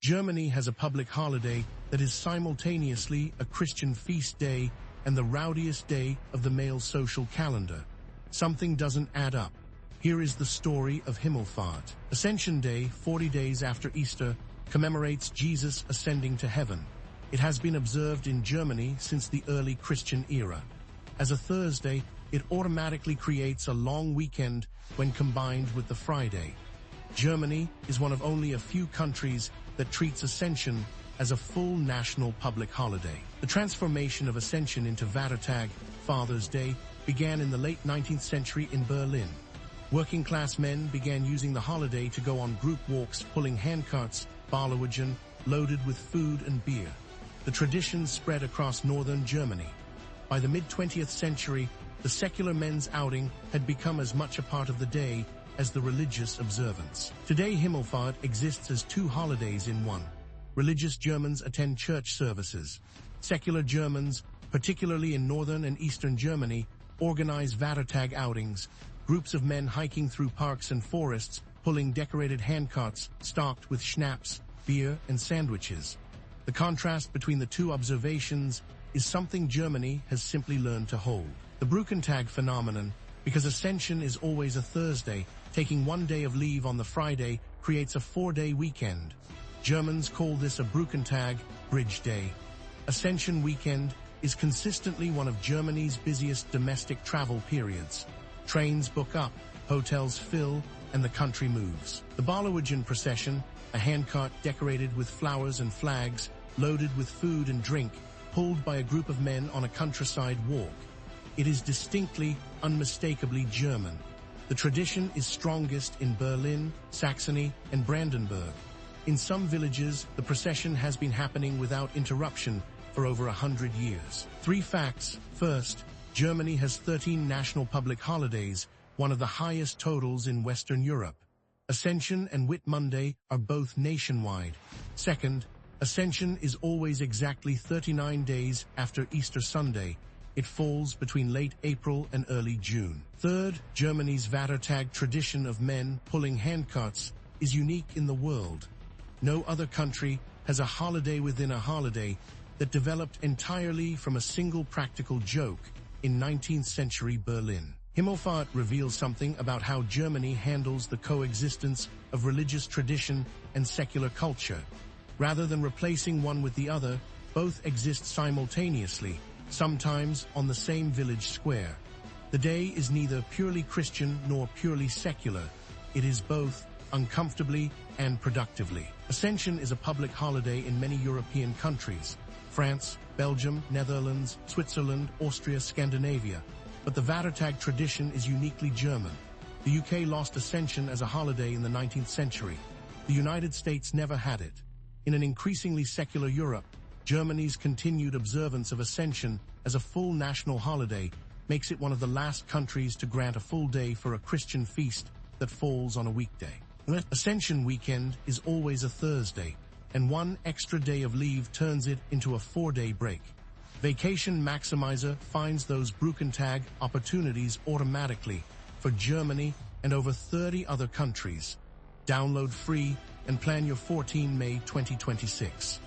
Germany has a public holiday that is simultaneously a Christian feast day and the rowdiest day of the male social calendar. Something doesn't add up. Here is the story of Himmelfahrt. Ascension Day, 40 days after Easter, commemorates Jesus ascending to heaven. It has been observed in Germany since the early Christian era. As a Thursday, it automatically creates a long weekend when combined with the Friday. Germany is one of only a few countries that treats Ascension as a full national public holiday. The transformation of Ascension into Vatertag, Father's Day, began in the late 19th century in Berlin. Working-class men began using the holiday to go on group walks pulling handcarts, Ballerwagen, loaded with food and beer. The tradition spread across northern Germany. By the mid-20th century, the secular men's outing had become as much a part of the day as the religious observance. Today, Himmelfahrt exists as two holidays in one. Religious Germans attend church services. Secular Germans, particularly in northern and eastern Germany, organize Vatertag outings, groups of men hiking through parks and forests, pulling decorated handcarts stocked with schnapps, beer, and sandwiches. The contrast between the two observations is something Germany has simply learned to hold. The Brückentag phenomenon, because Ascension is always a Thursday, taking one day of leave on the Friday creates a 4-day weekend. Germans call this a Brückentag, Bridge Day. Ascension weekend is consistently one of Germany's busiest domestic travel periods. Trains book up, hotels fill, and the country moves. The Ballerwagen procession, a handcart decorated with flowers and flags, loaded with food and drink, pulled by a group of men on a countryside walk. It is distinctly, unmistakably German. The tradition is strongest in Berlin, Saxony, and Brandenburg. In some villages, the procession has been happening without interruption for over 100 years. 3 facts. First, Germany has 13 national public holidays, one of the highest totals in Western Europe. Ascension and Whit Monday are both nationwide. Second, Ascension is always exactly 39 days after Easter Sunday. It falls between late April and early June. Third, Germany's Vatertag tradition of men pulling handcarts is unique in the world. No other country has a holiday within a holiday that developed entirely from a single practical joke in 19th century Berlin. Himmelfahrt reveals something about how Germany handles the coexistence of religious tradition and secular culture. Rather than replacing one with the other, both exist simultaneously, sometimes on the same village square. The day is neither purely Christian nor purely secular. It is both, uncomfortably and productively. Ascension is a public holiday in many European countries: France, Belgium, Netherlands, Switzerland, Austria, Scandinavia. But the Vatertag tradition is uniquely German. The UK lost Ascension as a holiday in the 19th century. The United States never had it. In an increasingly secular Europe, Germany's continued observance of Ascension as a full national holiday makes it one of the last countries to grant a full day for a Christian feast that falls on a weekday. Ascension weekend is always a Thursday, and one extra day of leave turns it into a 4-day break. Vacation Maximizer finds those Brückentag opportunities automatically for Germany and over 30 other countries. Download free and plan your 14 May 2026.